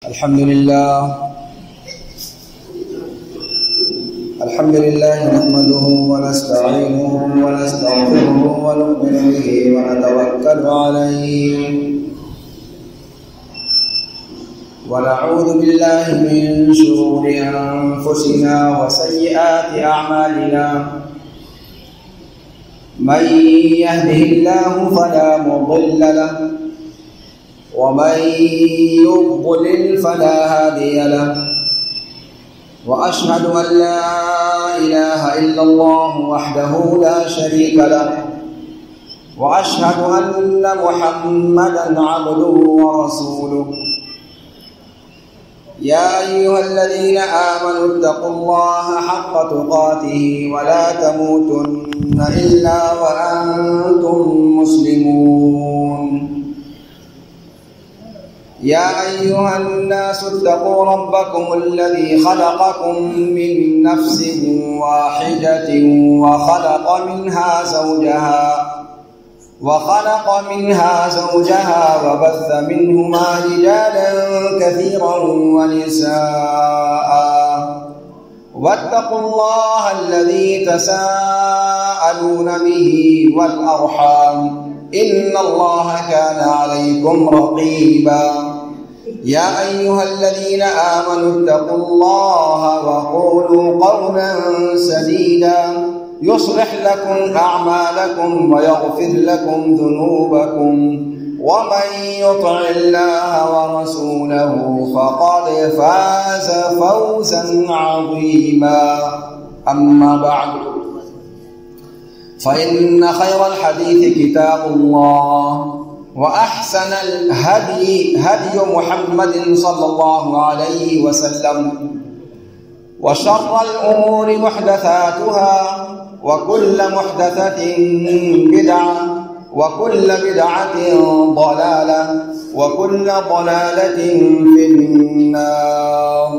الحمد لله نحمده ونستعينه ونستغفره ونؤمن به ونتوكل عليه ونعوذ بالله من شرور أنفسنا وسيئات أعمالنا من يهده الله فلا مضل له ومن يضلل فلا هادي له وأشهد أن لا إله إلا الله وحده لا شريك له وأشهد أن محمدا عبده ورسوله يا أيها الذين آمنوا اتقوا الله حق تقاته ولا تموتن إلا وأنتم مسلمون يا أيها الناس اتقوا ربكم الذي خلقكم من نفس واحدة وخلق منها زوجها وبث منهما رجالا كثيرا ونساء واتقوا الله الذي تساءلون به والأرحام إن الله كان عليكم رقيبا يا أيها الذين آمنوا اتقوا الله وقولوا قولا سديدا يصلح لكم أعمالكم ويغفر لكم ذنوبكم ومن يطع الله ورسوله فقد فاز فوزا عظيما أما بعد فإن خير الحديث كتاب الله وأحسن الهدي هدي محمد صلى الله عليه وسلم وشر الأمور محدثاتها وكل محدثة بدعة وكل بدعة ضلالة وكل ضلالة في النار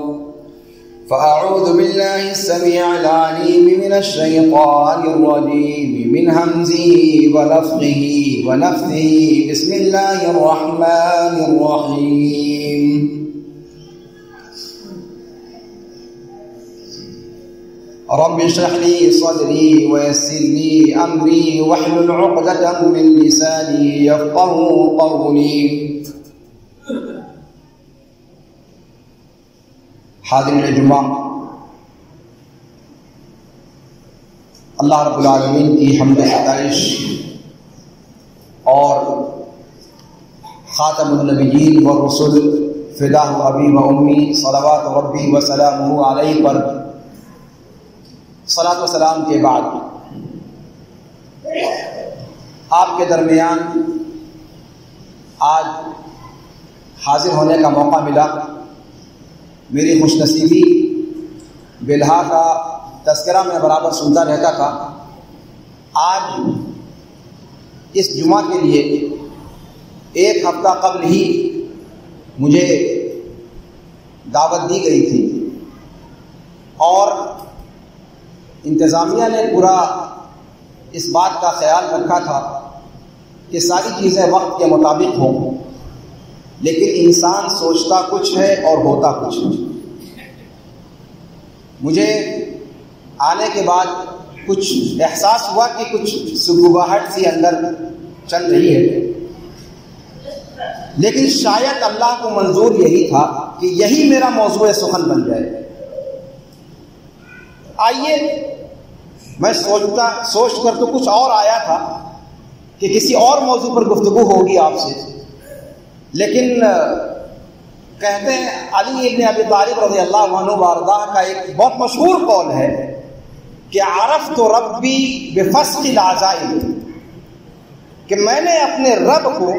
فأعوذ بالله السميع العليم من الشيطان الرجيم من همزه ونفخه ونفثه بسم الله الرحمن الرحيم رب اشرح لي صدري ويسر لي أمري واحلل عقدة من لساني يفقهوا قولي حاضرین جمعہ، اللہ رب العالمین کی حمد و ستائش اور خاتم النبیین والرسل فداہ ابی و امی صلوات ربی و سلامہ علیہ پر صلاۃ و سلام کے بعد آپ کے درمیان آج حاضر ہونے کا موقع ملا۔ میری خوش نصیبی بلہا کا تذکرہ میں برابر سنتا رہتا تھا۔ آج اس جمعہ کے لیے ایک ہفتہ قبل ہی مجھے دعوت دی گئی تھی اور انتظامیہ نے پورا اس بات کا خیال رکھا تھا کہ ساری چیزیں وقت کے مطابق ہوں، لیکن انسان سوچتا کچھ ہے اور ہوتا کچھ ہے۔ مجھے آنے کے بعد کچھ احساس ہوا کہ کچھ سگبگاہٹ سی اندر چل رہی ہے، لیکن شاید اللہ کو منظور یہی تھا کہ یہی میرا موضوع سخن بن جائے۔ آئیے، میں سوچ کر تو کچھ اور آیا تھا کہ کسی اور موضوع پر گفتگو ہوگی آپ سے، لیکن کہتے ہیں علی ابن ابی طالب رضی اللہ عنہ وارضاہ کا ایک بہت مشہور قول ہے کہ عرفت ربی بفسق العزائم، کہ میں نے اپنے رب کو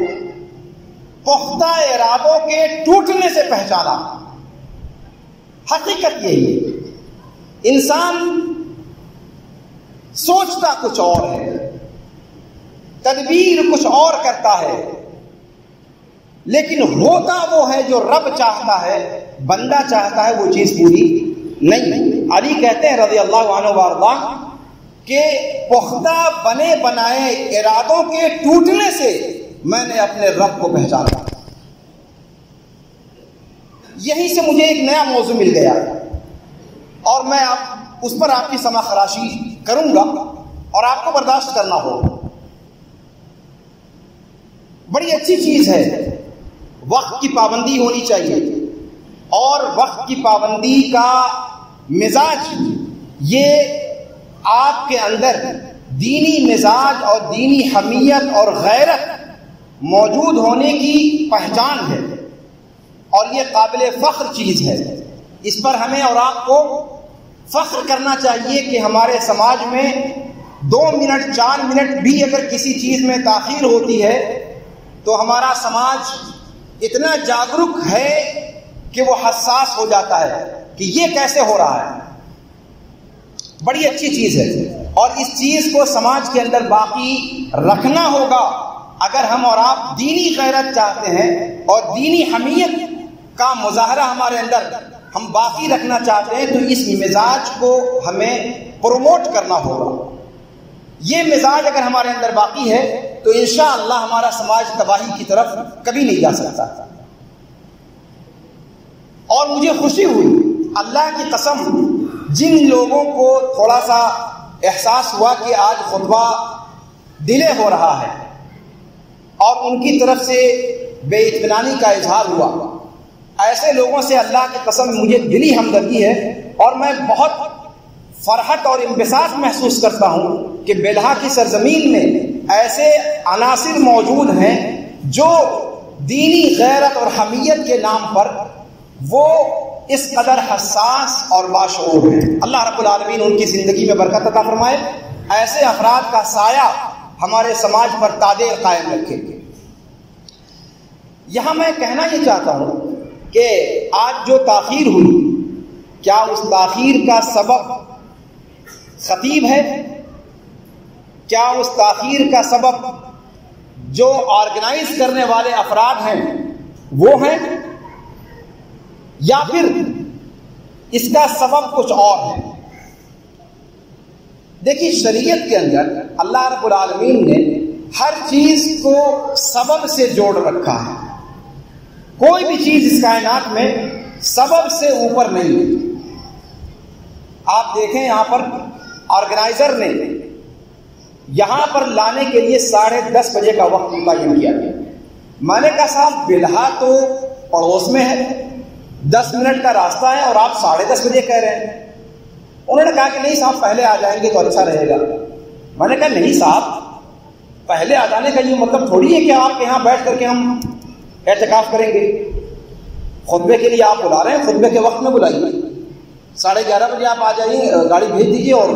پختہ ارادوں کے ٹوٹنے سے پہچانا۔ حقیقت یہی ہے، انسان سوچتا کچھ اور ہے، تدبیر کچھ اور کرتا ہے، لیکن ہوتا وہ ہے جو رب چاہتا ہے، بندہ چاہتا ہے، وہ چیز پوری نہیں۔ علی کہتے ہیں رضی اللہ عنہ وارضاہ کہ پختہ بنے بنائے ارادوں کے ٹوٹنے سے میں نے اپنے رب کو پہچانا۔ یہیں سے مجھے ایک نیا موضوع مل گیا اور میں اس پر آپ کی سماع خراشی کروں گا اور آپ کو برداشت کرنا ہوگا۔ بڑی اچھی چیز ہے، وقت کی پابندی ہونی چاہیے، اور وقت کی پابندی کا مزاج یہ آپ کے اندر دینی مزاج اور دینی حمیت اور غیرت موجود ہونے کی پہچان ہے، اور یہ قابل فخر چیز ہے۔ اس پر ہمیں اور آپ کو فخر کرنا چاہیے کہ ہمارے سماج میں 2 منٹ 4 منٹ بھی اگر کسی چیز میں تاخیر ہوتی ہے تو ہمارا سماج اتنا جاگرک ہے کہ وہ حساس ہو جاتا ہے کہ یہ کیسے ہو رہا ہے۔ بڑی اچھی چیز ہے، اور اس چیز کو سماج کے اندر باقی رکھنا ہوگا۔ اگر ہم اور آپ دینی غیرت چاہتے ہیں اور دینی حمیت کا مظاہرہ ہمارے اندر ہم باقی رکھنا چاہتے ہیں تو اس مزاج کو ہمیں پروموٹ کرنا ہوگا۔ یہ مزاج اگر ہمارے اندر باقی ہے تو انشاءاللہ ہمارا سماج تباہی کی طرف کبھی نہیں جا سکتا۔ اور مجھے خوشی ہوئی، اللہ کی قسم، جن لوگوں کو تھوڑا سا احساس ہوا کہ آج خطبہ ڈیلے ہو رہا ہے اور ان کی طرف سے بے اطمینانی کا اظہار ہوا، ایسے لوگوں سے اللہ کی قسم مجھے دلی ہمدردی ہے، اور میں بہت فرحت اور انبساط محسوس کرتا ہوں کہ بیلہا کی سرزمین میں ایسے عناصر موجود ہیں جو دینی غیرت اور حمیت کے نام پر وہ اس قدر حساس اور باشعور ہیں۔ اللہ رب العالمین ان کی زندگی میں برکت عطا فرمائے، ایسے افراد کا سایہ ہمارے سماج پر تادیر قائم رکھے۔ یہاں میں کہنا یہ چاہتا ہوں کہ آج جو تاخیر ہوئی، کیا اس تاخیر کا سبب خطیب ہے؟ کیا اس تاخیر کا سبب جو آرگنائز کرنے والے افراد ہیں وہ ہیں، یا پھر اس کا سبب کچھ اور ہے؟ دیکھیے، شریعت کے اندر اللہ رب العالمین نے ہر چیز کو سبب سے جوڑ رکھا ہے۔ کوئی بھی چیز اس کائنات میں سبب سے اوپر نہیں ہے۔ آپ دیکھیں، یہاں پر آرگنائزر نے یہاں پر لانے کے لیے 10:30 بجے کا وقت متعین کیا گیا۔ میں نے کہا صاحب بیلہا تو پڑوس میں ہے، 10 منٹ کا راستہ ہے اور آپ 10:30 بجے کہہ رہے ہیں۔ انہوں نے کہا کہ نہیں صاحب پہلے آ جائیں گے تو اچھا رہے گا۔ میں نے کہا نہیں صاحب، پہلے آ جانے کا یہ مطلب تھوڑی ہے کہ آپ کے یہاں بیٹھ کر کے ہم اعتکاف کریں گے۔ خطبے کے لیے آپ بلا رہے ہیں، خطبے کے وقت میں بلائیے، 11:30 بجے آپ آ جائیے، گاڑی بھیج دیجیے اور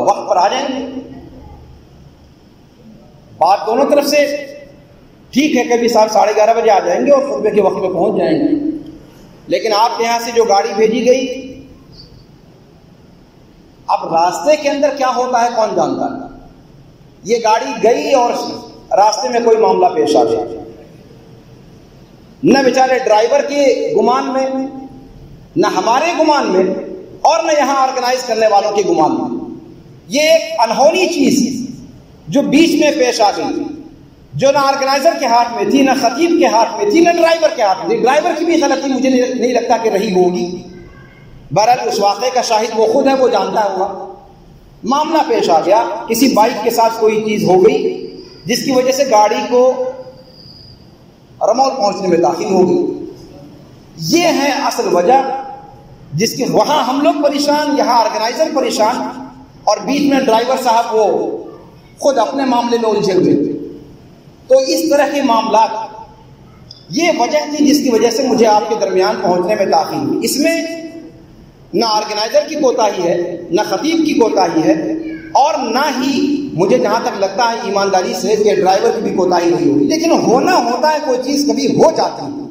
وقت پر آ جائیں گے۔ بات دونوں طرف سے ٹھیک ہے، کبھی صاحب 11:30 بجے آ جائیں گے اور خطبے کے وقت میں پہنچ جائیں گے، لیکن آپ کے یہاں سے جو گاڑی بھیجی گئی، اب راستے کے اندر کیا ہوتا ہے کون جانتا ہے۔ یہ گاڑی گئی اور راستے میں کوئی معاملہ پیش آ گیا، نہ بیچارے ڈرائیور کے گمان میں، نہ ہمارے گمان میں، اور نہ یہاں آرگنائز کرنے والوں کے گمان میں۔ یہ ایک انہونی چیز جو بیچ میں پیش آ گئی، جو نہ آرگنائزر کے ہاتھ میں تھی، نہ خطیب کے ہاتھ میں تھی، نہ ڈرائیور کے ہاتھ میں تھی۔ ڈرائیور کی بھی غلطی مجھے نہیں لگتا کہ رہی ہوگی، بہرحال اس واقعے کا شاہد وہ خود ہے، وہ جانتا ہوگا۔ معاملہ پیش آ گیا، کسی بائک کے ساتھ کوئی چیز ہو گئی جس کی وجہ سے گاڑی کو رمول پہنچنے میں تاخیر ہو گئی۔ یہ ہے اصل وجہ جس کی وہاں ہم لوگ پریشان، یہاں آرگنائزر پریشان، اور بیچ میں ڈرائیور صاحب وہ خود اپنے معاملے میں الجھے ہوئے تھے۔ تو اس طرح کے معاملات یہ وجہ تھی جس کی وجہ سے مجھے آپ کے درمیان پہنچنے میں تاخیر ہوئی۔ اس میں نہ آرگنائزر کی کوتاہی ہے، نہ خطیب کی کوتاہی ہے، اور نہ ہی مجھے جہاں تک لگتا ہے ایمانداری سے کہ ڈرائیور کی بھی کوتاہی نہیں ہوئی، لیکن ہونا ہوتا ہے، کوئی چیز کبھی ہو جاتی ہے۔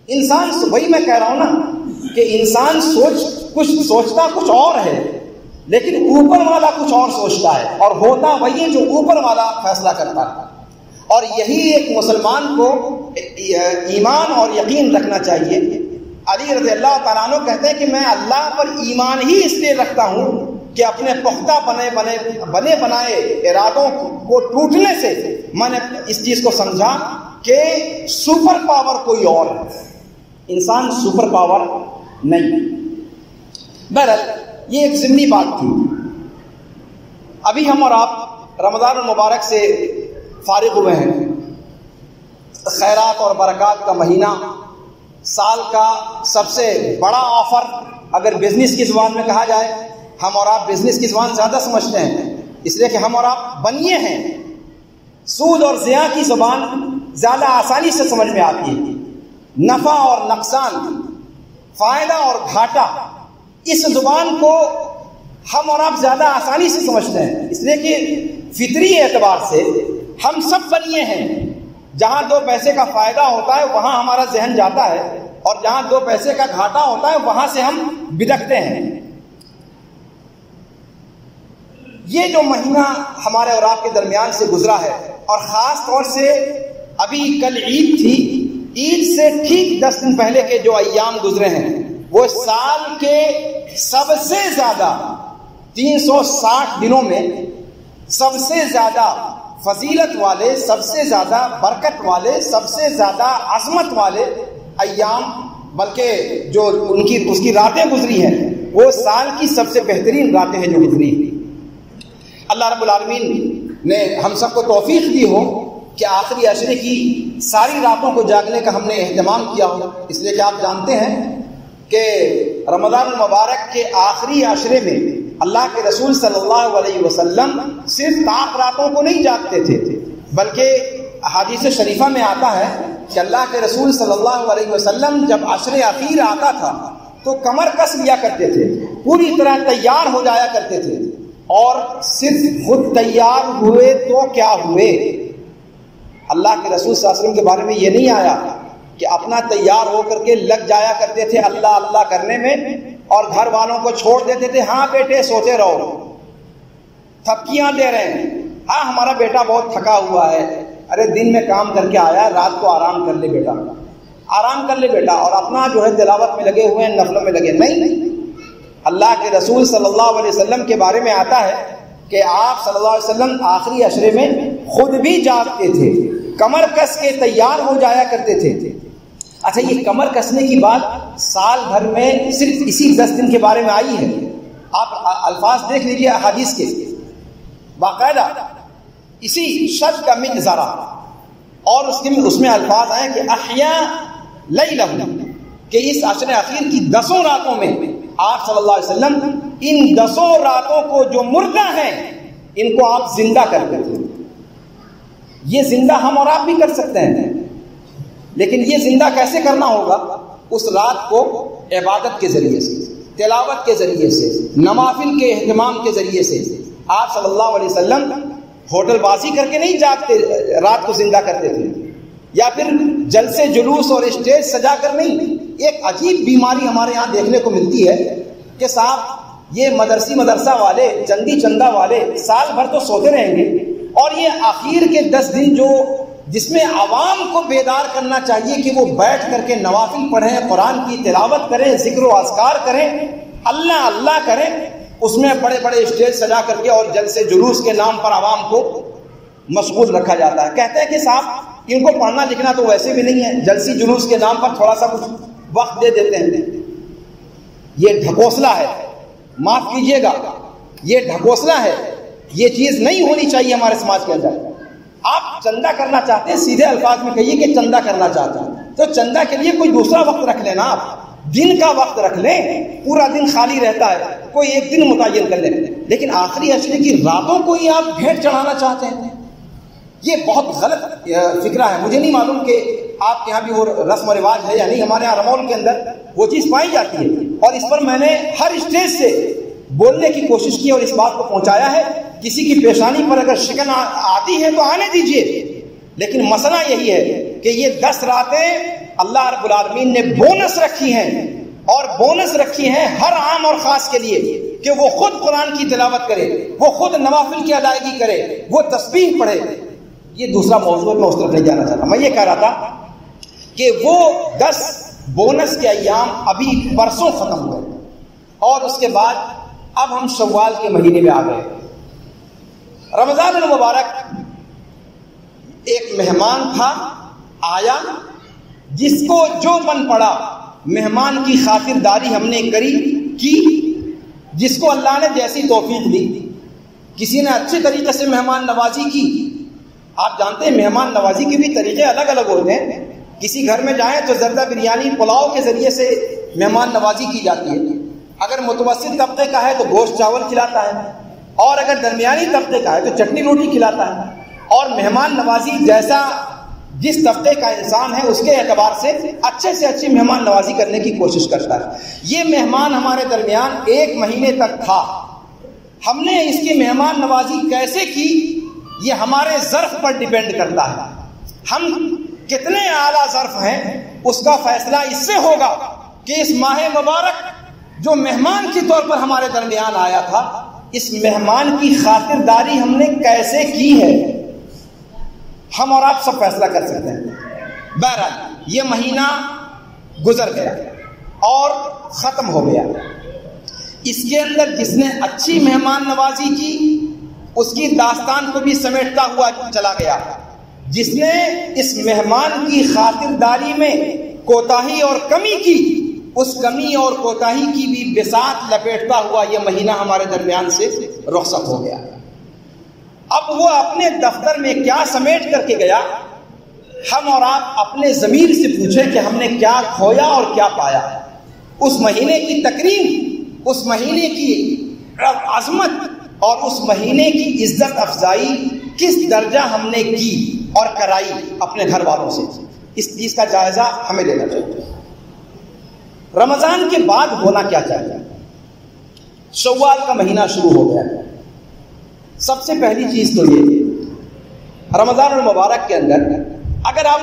انسان، وہی میں کہہ رہا ہوں نا کہ انسان سوچتا کچھ اور ہے، لیکن اوپر والا کچھ اور سوچتا ہے، اور ہوتا وہی ہے جو اوپر والا فیصلہ کرتا ہے۔ اور یہی ایک مسلمان کو ایمان اور یقین رکھنا چاہیے۔ علی رضی اللہ تعالیٰ عنہ کہتے ہیں کہ میں اللہ پر ایمان ہی اس لیے رکھتا ہوں کہ اپنے پختہ بنے بنائے ارادوں کو ٹوٹنے سے میں نے اس چیز کو سمجھا کہ سپر پاور کوئی اور ہے۔ انسان سپر پاور نہیں. بہرحال یہ ایک ضمنی بات تھی. ابھی ہم اور آپ رمضان المبارک سے فارغ ہوئے ہیں. خیرات اور برکات کا مہینہ، سال کا سب سے بڑا آفر اگر بزنس کی زبان میں کہا جائے. ہم اور آپ بزنس کی زبان زیادہ سمجھتے ہیں، اس لیے کہ ہم اور آپ بنیے ہیں. سود اور زیاں کی زبان زیادہ آسانی سے سمجھ میں آتی ہے. نفع اور نقصان، فائدہ اور گھاٹا، اس زبان کو ہم اور آپ زیادہ آسانی سے سمجھتے ہیں، اس لیے کہ فطری اعتبار سے ہم سب بنیے ہیں. جہاں 2 پیسے کا فائدہ ہوتا ہے وہاں ہمارا ذہن جاتا ہے، اور جہاں 2 پیسے کا گھاٹا ہوتا ہے وہاں سے ہم بدکتے ہیں. یہ جو مہینہ ہمارے اور آپ کے درمیان سے گزرا ہے، اور خاص طور سے ابھی کل عید تھی، عید سے ٹھیک 10 دن پہلے کے جو ایام گزرے ہیں وہ سال کے سب سے زیادہ 360 دنوں میں سب سے زیادہ فضیلت والے، سب سے زیادہ برکت والے، سب سے زیادہ عظمت والے ایام، بلکہ جو اس کی راتیں گزری ہیں وہ سال کی سب سے بہترین راتیں ہیں جو گزری. اللہ رب العالمین نے ہم سب کو توفیق دی ہو کہ آخری عشرے کی ساری راتوں کو جاگنے کا ہم نے اہتمام کیا ہو. اس لیے کہ آپ جانتے ہیں کہ رمضان المبارک کے آخری عشرے میں اللہ کے رسول صلی اللہ علیہ وسلم صرف طاق راتوں کو نہیں جاگتے تھے، بلکہ احادیث شریفہ میں آتا ہے کہ اللہ کے رسول صلی اللہ علیہ وسلم جب عشر اخیر آتا تھا تو کمر کس لیا کرتے تھے، پوری طرح تیار ہو جایا کرتے تھے. اور صرف خود تیار ہوئے تو کیا ہوئے، اللہ کے رسول صلی اللہ علیہ وسلم کے بارے میں یہ نہیں آیا کہ اپنا تیار ہو کر کے لگ جایا کرتے تھے اللہ اللہ کرنے میں، اور گھر والوں کو چھوڑ دیتے تھے، ہاں بیٹے سوتے رہو، تھپکیاں دے رہے ہیں، ہاں ہمارا بیٹا بہت تھکا ہوا ہے، ارے دن میں کام کر کے آیا، رات کو آرام کر لے بیٹا، آرام کر لے بیٹا، اور اپنا جو ہے تلاوت میں لگے ہوئے ہیں، نفلوں میں لگے. نہیں، اللہ کے رسول صلی اللہ علیہ وسلم کے بارے میں آتا ہے کہ آپ صلی اللہ علیہ وسلم آخری عشرے میں خود بھی جاگتے تھے، کمر کس کے تیار ہو جایا کرتے تھے. اچھا، یہ کمر کسنے کی بات سال بھر میں صرف اسی 10 دن کے بارے میں آئی ہے. آپ الفاظ دیکھ لیجیے احادیث کے، باقاعدہ اسی شد کا من ذرا، اور اس میں الفاظ آئے کہ احیا لیلہ، کہ اس عشر اخیر کی 10 راتوں میں آپ صلی اللہ علیہ وسلم ان 10 راتوں کو جو مردہ ہیں ان کو آپ زندہ کرتے تھے. یہ زندہ ہم اور آپ بھی کر سکتے ہیں، لیکن یہ زندہ کیسے کرنا ہوگا؟ اس رات کو عبادت کے ذریعے سے، تلاوت کے ذریعے سے، نوافل کے اہتمام کے ذریعے سے. آپ صلی اللہ علیہ وسلم ہوٹل بازی کر کے نہیں جاگتے، رات کو زندہ کرتے تھے، یا پھر جلسے جلوس اور اسٹیج سجا کر نہیں. ایک عجیب بیماری ہمارے یہاں دیکھنے کو ملتی ہے کہ صاحب یہ مدرسہ والے، چندی چندہ والے سال بھر تو سوتے رہیں گے، اور یہ آخر کے 10 دن جس میں عوام کو بیدار کرنا چاہیے کہ وہ بیٹھ کر کے نوافل پڑھیں، قرآن کی تلاوت کریں، ذکر و اذکار کریں، اللہ اللہ کریں، اس میں بڑے بڑے اسٹیج سجا کر کے اور جلسے جلوس کے نام پر عوام کو مشغول رکھا جاتا ہے. کہتے ہیں کہ صاحب ان کو پڑھنا لکھنا تو ویسے بھی نہیں ہے، جلسی جلوس کے نام پر تھوڑا سا کچھ وقت دے دیتے ہیں. یہ ڈھکوسلا ہے، معاف کیجیے گا، یہ ڈھکوسلا ہے. یہ چیز نہیں ہونی چاہیے ہمارے سماج کے اندر. آپ چندہ کرنا چاہتے ہیں، سیدھے الفاظ میں کہیے کہ چندہ کرنا چاہتے ہیں تو چندہ کے لیے کوئی دوسرا وقت رکھ لینا، آپ دن کا وقت رکھ لیں، پورا دن خالی رہتا ہے، کوئی ایک دن متعین کر لیں. لیکن آخری عشرے کی راتوں کو ہی آپ بھیٹ چڑھانا چاہتے ہیں، یہ بہت غلط فکرہ ہے. مجھے نہیں معلوم کہ آپ کے یہاں بھی وہ رسم و رواج ہے یا نہیں. ہمارے یہاں رمول کے اندر وہ چیز پائی جاتی ہے، اور اس پر میں نے ہر اسٹیج سے بولنے کی کوشش کی اور اس بات کو پہنچایا ہے. کسی کی پیشانی پر اگر شکن آتی ہے تو آنے دیجئے، لیکن مسئلہ یہی ہے کہ یہ 10 راتیں اللہ رب العالمین نے بونس رکھی ہیں، اور بونس رکھی ہیں ہر عام اور خاص کے لیے، کہ وہ خود قرآن کی تلاوت کرے، وہ خود نوافل کی ادائیگی کرے، وہ تسبیح پڑھے. یہ دوسرا موضوع میں اس طرف نہیں جانا چاہتا. میں یہ کہہ رہا تھا کہ وہ 10 بونس کے ایام ابھی پرسوں ختم ہوئے، اور اس کے بعد اب ہم شوال کے مہینے میں آ گئے. رمضان المبارک ایک مہمان تھا، آیا، جس کو جو من پڑا مہمان کی خاطرداری ہم نے کی جس کو اللہ نے جیسی توفیق دی. کسی نے اچھے طریقے سے مہمان نوازی کی. آپ جانتے ہیں مہمان نوازی کے بھی طریقے الگ الگ ہوتے ہیں. کسی گھر میں جائیں تو زردہ بریانی پلاؤ کے ذریعے سے مہمان نوازی کی جاتی ہے. اگر متوسط طبقے کا ہے تو گوشت چاول کھلاتا ہے, اور اگر درمیانی طبقے کا ہے تو چٹنی روٹی کھلاتا ہے. اور مہمان نوازی جیسا جس طبقے کا انسان ہے اس کے اعتبار سے اچھی مہمان نوازی کرنے کی کوشش کرتا ہے. یہ مہمان ہمارے درمیان 1 مہینے تک تھا. ہم نے اس کی مہمان نوازی کیسے کی یہ ہمارے ظرف پر ڈیپینڈ کرتا ہے. ہم کتنے اعلیٰ ظرف ہیں اس کا فیصلہ اس سے ہوگا کہ اس ماہ مبارک جو مہمان کے طور پر ہمارے درمیان آیا تھا, اس مہمان کی خاطرداری ہم نے کیسے کی ہے. ہم اور آپ سب فیصلہ کر سکتے ہیں. بہرحال یہ مہینہ گزر گیا اور ختم ہو گیا. اس کے اندر جس نے اچھی مہمان نوازی کی اس کی داستان کو بھی سمیٹتا ہوا چلا گیا. جس نے اس مہمان کی خاطرداری میں کوتاہی اور کمی کی, اس کمی اور کوتاہی کی بھی بساط لپیٹتا ہوا یہ مہینہ ہمارے درمیان سے رخصت ہو گیا. اب وہ اپنے دفتر میں کیا سمیٹ کر کے گیا, ہم اور آپ اپنے ضمیر سے پوچھیں کہ ہم نے کیا کھویا اور کیا پایا. اس مہینے کی تکریم, اس مہینے کی عظمت اور اس مہینے کی عزت افزائی کس درجہ ہم نے کی اور کرائی اپنے گھر والوں سے, اس چیز کا جائزہ ہمیں لینا چاہیے. رمضان کے بعد ہونا کیا چاہیے. شوال کا مہینہ شروع ہو گیا. سب سے پہلی چیز تو یہ رمضان المبارک کے اندر اگر آپ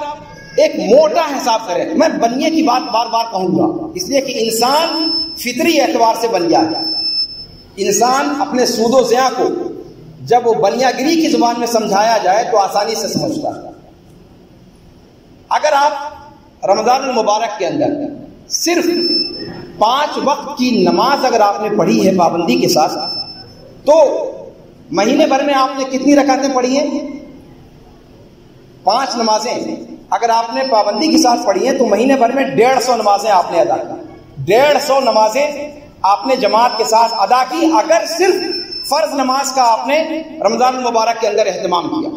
ایک موٹا حساب کریں, میں بنیے کی بات بار بار کہوں گا اس لیے کہ انسان فطری اعتبار سے بن گیا. انسان اپنے سود و زیاں کو جب وہ بنیا گری کی زبان میں سمجھایا جائے تو آسانی سے سمجھتا ہے. اگر آپ رمضان المبارک کے اندر صرف 5 وقت کی نماز اگر آپ نے پڑھی ہے پابندی کے ساتھ, تو مہینے بھر میں آپ نے کتنی رکعتیں پڑھی ہیں؟ 5 نمازیں اگر آپ نے پابندی کے ساتھ پڑھی ہیں تو مہینے بھر میں 150 نمازیں آپ نے ادا کی. 150 نمازیں آپ نے جماعت کے ساتھ ادا کی اگر صرف فرض نماز کا آپ نے رمضان المبارک کے اندر اہتمام کیا.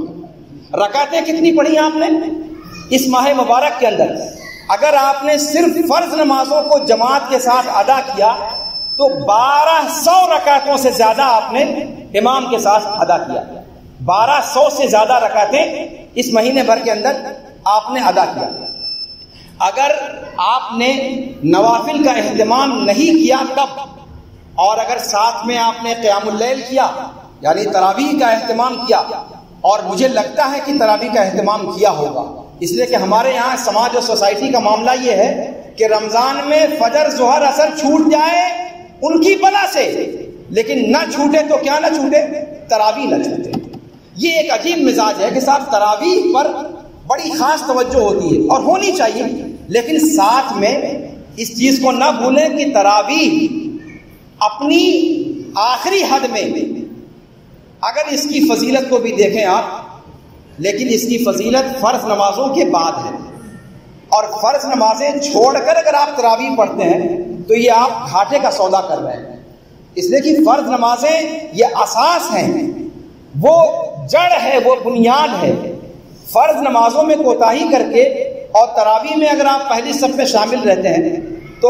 رکعتیں کتنی پڑھی آپ نے اس ماہ مبارک کے اندر؟ اگر آپ نے صرف فرض نمازوں کو جماعت کے ساتھ ادا کیا تو 1200 رکعتوں سے زیادہ آپ نے امام کے ساتھ ادا کیا. 1200 سے زیادہ رکعتیں اس مہینے بھر کے اندر آپ نے ادا کیا. اگر آپ نے نوافل کا اہتمام نہیں کیا تب, اور اگر ساتھ میں آپ نے قیام اللیل کیا یعنی تراویح کا اہتمام کیا, اور مجھے لگتا ہے کہ تراویح کا اہتمام کیا ہوگا اس لیے کہ ہمارے یہاں سماج اور سوسائٹی کا معاملہ یہ ہے کہ رمضان میں فجر ظہر اثر چھوٹ جائے ان کی بلا سے, لیکن نہ چھوٹے تو کیا نہ چھوٹے, تراویح نہ چھوٹے. یہ ایک عجیب مزاج ہے کہ صاحب تراویح پر بڑی خاص توجہ ہوتی ہے اور ہونی چاہیے, لیکن ساتھ میں اس چیز کو نہ بھولیں کہ تراویح اپنی آخری حد میں اگر اس کی فضیلت کو بھی دیکھیں آپ, لیکن اس کی فضیلت فرض نمازوں کے بعد ہے. اور فرض نمازیں چھوڑ کر اگر آپ تراویح پڑھتے ہیں تو یہ آپ گھاٹے کا سودا کر رہے ہیں, اس لیے کہ فرض نمازیں یہ اساس ہیں, وہ جڑ ہے, وہ بنیاد ہے. فرض نمازوں میں کوتاہی کر کے اور تراویح میں اگر آپ پہلی صف میں شامل رہتے ہیں تو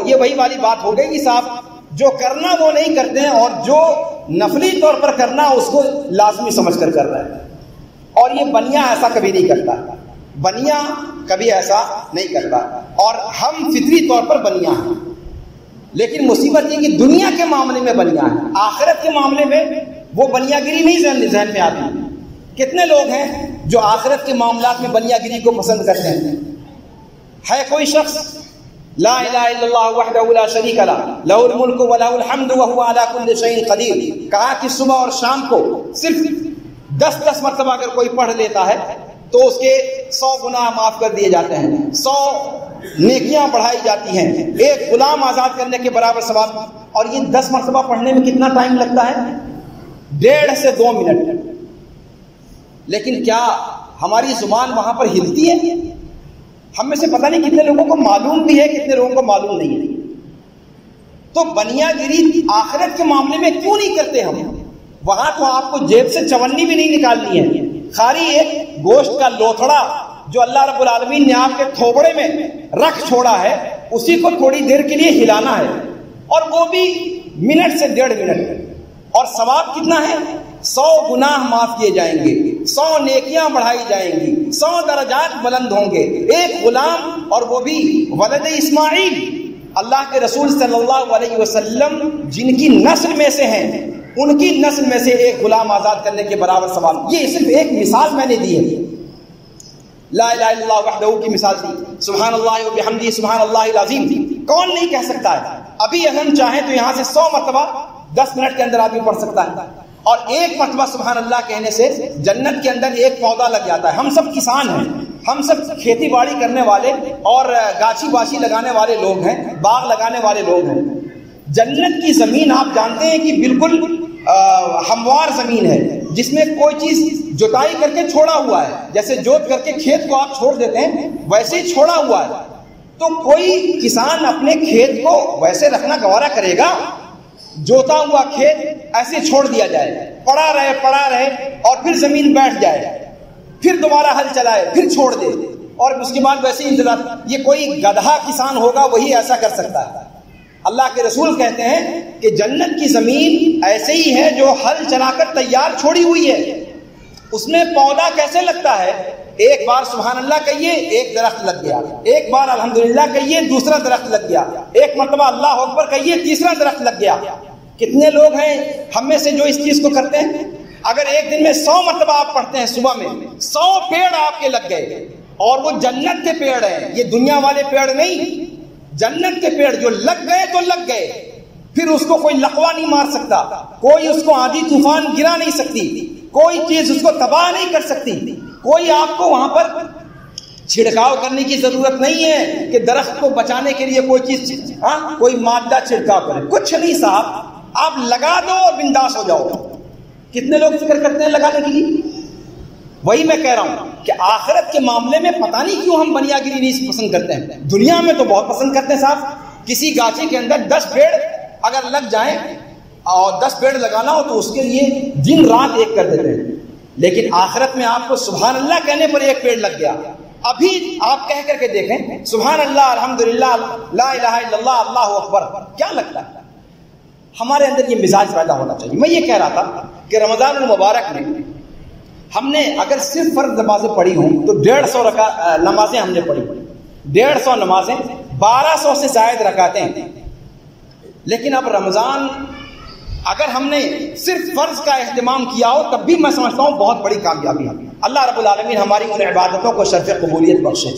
یہ وہی والی بات ہو گئی کہ صاحب جو کرنا وہ نہیں کرتے ہیں اور جو نفلی طور پر کرنا اس کو لازمی سمجھ کر کر رہے ہیں. اور یہ بنیا ایسا کبھی نہیں کرتا, بنیا کبھی ایسا نہیں کرتا, اور ہم فطری طور پر بنیا ہیں. لیکن مصیبت یہ کہ دنیا کے معاملے میں بنیا ہے, آخرت کے معاملے میں وہ بنیا گری نہیں ذہن میں آتی. کتنے لوگ ہیں جو آخرت کے معاملات میں بنیا گری کو پسند کرتے ہیں؟ ہے کوئی شخص لا الہ الا اللہ وحدہ لا شریک لہ لہ الملک و لہ الحمد وہو علی کل شیء قدیر, کہا کہ صبح اور شام کو صرف 10 مرتبہ اگر کوئی پڑھ لیتا ہے تو اس کے 100 گناہ معاف کر دیے جاتے ہیں, 100 نیکیاں بڑھائی جاتی ہیں, 1 غلام آزاد کرنے کے برابر ثواب. اور یہ 10 مرتبہ پڑھنے میں کتنا ٹائم لگتا ہے؟ 1.5 سے 2 منٹ. لیکن کیا ہماری زبان وہاں پر ہلتی ہے؟ ہم میں سے پتہ نہیں کتنے لوگوں کو معلوم بھی ہے، کتنے لوگوں کو معلوم نہیں ہے۔ تو بنیا گیری آخرت کے معاملے میں کیوں نہیں کرتے ہم؟ وہاں تو آپ کو جیب سے چونی بھی نہیں نکالنی ہے، خالی ایک گوشت کا لوتھڑا جو اللہ رب العالمین نے آپ کے تھوبڑے میں رکھ چھوڑا ہے، اسی کو تھوڑی دیر کے لیے ہلانا ہے، اور وہ بھی منٹ سے 1.5 منٹ، اور ثواب کتنا ہے؟ 100 گناہ معاف کیے جائیں گے، 100 نیکیاں بڑھائی جائیں گی، 100 درجات بلند ہوں گے۔ ایک غلام، اور وہ بھی ولد اسماعیل، اللہ کے رسول صلی اللہ علیہ وسلم جن کی نسل میں سے ہیں، ان کی نسل میں سے ایک غلام آزاد کرنے کے برابر ثواب۔ یہ صرف ایک مثال میں نے دی ہے، لا الہ الا اللہ وحدہ کی مثال دی، سبحان اللہ وبحمدہ سبحان اللہ العظیم کون نہیں کہہ سکتا ہے؟ ابھی اگر ہم چاہیں تو یہاں سے 100 مرتبہ 10 منٹ کے اندر آدمی پڑھ سکتا ہے، اور ایک مرتبہ سبحان اللہ کہنے سے جنت کے اندر ایک پودا لگ جاتا ہے۔ ہم سب کسان ہیں، ہم سب کھیتی باڑی کرنے والے اور گاچھی باچھی لگانے والے لوگ ہیں، باغ لگانے والے لوگ ہیں۔ جنت کی زمین آپ جانتے ہیں کہ بالکل ہموار زمین ہے، جس میں کوئی چیز جوتائی کر کے چھوڑا ہوا ہے، جیسے جوت کر کے کھیت کو آپ چھوڑ دیتے ہیں ویسے ہی چھوڑا ہوا ہے۔ تو کوئی کسان اپنے کھیت کو ویسے رکھنا گوارا کرے گا؟ جوتا ہوا کھیت ایسے چھوڑ دیا جائے، پڑا رہے اور پھر زمین بیٹھ جائے، پھر دوبارہ ہل چلائے، پھر چھوڑ دے، اور اس کے بعد ویسے ہی انتظار۔ یہ کوئی گدھا کسان ہوگا وہی ایسا کر سکتا ہے۔ اللہ کے رسول کہتے ہیں کہ جنت کی زمین ایسے ہی ہے جو ہل چلا کر تیار چھوڑی ہوئی ہے، اس میں پودا کیسے لگتا ہے؟ ایک بار سبحان اللہ کہیے، ایک درخت لگ گیا، ایک بار الحمدللہ کہیے، دوسرا درخت لگ گیا، ایک مرتبہ اللہ اکبر کہیے، تیسرا درخت لگ گیا۔ کتنے لوگ ہیں ہم میں سے جو اس چیز کو کرتے ہیں؟ اگر ایک دن میں 100 مرتبہ آپ پڑھتے ہیں، صبح میں 100 پیڑ آپ کے لگ گئے، اور وہ جنت کے پیڑ ہیں، یہ دنیا والے پیڑ نہیں، جنت کے پیڑ جو لگ گئے تو لگ گئے، پھر اس کو کوئی لقوہ نہیں مار سکتا، کوئی اس کو آندھی طوفان گرا نہیں سکتی، کوئی چیز اس کو تباہ نہیں کر سکتی، کوئی آپ کو وہاں پر چھڑکاؤ کرنے کی ضرورت نہیں ہے کہ درخت کو بچانے کے لیے کوئی چیز کوئی مادہ چھڑکاؤ کرے، کچھ نہیں صاحب، آپ لگا دو اور بنداس ہو جاؤ۔ کتنے لوگ فکر کرتے ہیں لگانے کے لیے؟ وہی میں کہہ رہا ہوں کہ آخرت کے معاملے میں پتہ نہیں کیوں ہم بنیا گیری نہیں پسند کرتے ہیں، دنیا میں تو بہت پسند کرتے ہیں صاحب۔ کسی گاچھی کے اندر 10 پیڑ اگر لگ جائیں اور 10 پیڑ لگانا ہو تو اس کے لیے دن رات ایک کر دیتے ہیں، لیکن آخرت میں آپ کو سبحان اللہ کہنے پر ایک پیڑ لگ گیا۔ ابھی آپ کہہ کر کے دیکھیں سبحان اللہ الحمدللہ لا الہ الا اللہ اللہ اکبر، کیا لگتا ہے؟ ہمارے اندر یہ مزاج پیدا ہونا چاہیے۔ میں یہ کہہ رہا تھا کہ رمضان المبارک میں ہم نے اگر صرف فرض نمازیں پڑھی ہوں تو 150 نمازیں ہم نے پڑھی، 150 نمازیں، 1200 سے زائد رکعتیں، لیکن اب رمضان اگر ہم نے صرف فرض کا اہتمام کیا ہو تب بھی میں سمجھتا ہوں بہت بڑی کامیابی ہے۔ اللہ رب العالمین ہماری ان عبادتوں کو شرف قبولیت بخشے۔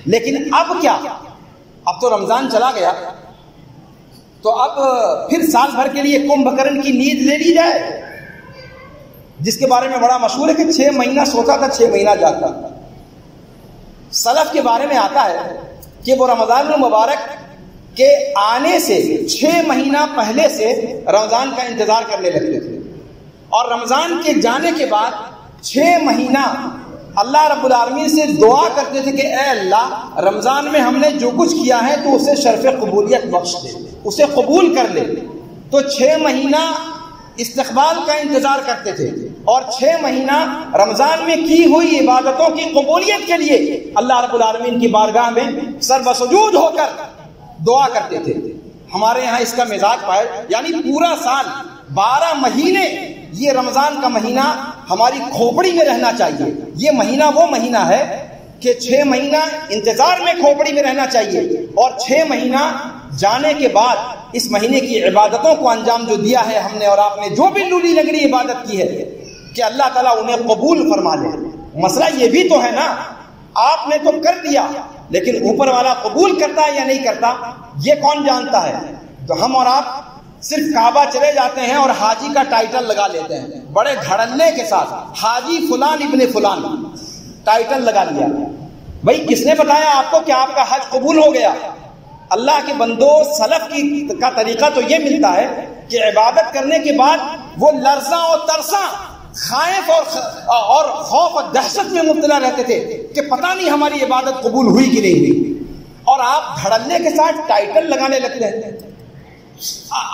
لیکن اب کیا؟ اب تو رمضان چلا گیا، تو اب پھر سال بھر کے لیے کمبھ کرن کی نیند لے لی جائے، جس کے بارے میں بڑا مشہور ہے کہ 6 مہینہ سوتا تھا 6 مہینہ جاگتا تھا۔ سلف کے بارے میں آتا ہے کہ وہ رمضان المبارک کے آنے سے 6 مہینہ پہلے سے رمضان کا انتظار کرنے لگتے تھے، اور رمضان کے جانے کے بعد 6 مہینہ اللہ رب العالمین سے دعا کرتے تھے کہ اے اللہ رمضان میں ہم نے جو کچھ کیا ہے تو اسے شرف قبولیت بخش دے، اسے قبول کر لے۔ تو 6 مہینہ استقبال کا انتظار کرتے تھے، اور 6 مہینہ رمضان میں کی ہوئی عبادتوں کی قبولیت کے لیے اللہ رب العالمین کی بارگاہ میں سر بسجود ہو کر دعا کرتے تھے۔ ہمارے یہاں اس کا مزاج پائے، یعنی پورا سال 12 مہینے یہ رمضان کا مہینہ ہماری کھوپڑی میں رہنا چاہیے۔ یہ مہینہ وہ مہینہ ہے کہ 6 مہینہ انتظار میں کھوپڑی میں رہنا چاہیے، اور 6 مہینہ جانے کے بعد اس مہینے کی عبادتوں کو انجام جو دیا ہے ہم نے اور آپ نے، جو بھی لولی لنگڑی عبادت کی ہے، کہ اللہ تعالیٰ انہیں قبول فرما لے۔ مسئلہ یہ بھی تو ہے نا، آپ نے تو کر دیا لیکن اوپر والا قبول کرتا ہے یا نہیں کرتا یہ کون جانتا ہے؟ تو ہم اور آپ صرف کعبہ چلے جاتے ہیں اور حاجی کا ٹائٹل لگا لیتے ہیں، بڑے دھڑلے کے ساتھ حاجی فلان ابن فلان ٹائٹل لگا لیا۔ بھائی کس نے بتایا آپ کو کہ آپ کا حج قبول ہو گیا؟ اللہ کے بندو، سلف کا طریقہ تو یہ ملتا ہے کہ عبادت کرنے کے بعد وہ لرزاں اور ترساں خائف اور خوف اور دہشت میں مبتلا رہتے تھے کہ پتہ نہیں ہماری عبادت قبول ہوئی کہ نہیں ہوئی، اور آپ دھڑلے کے ساتھ ٹائٹل لگانے لگتے ہیں۔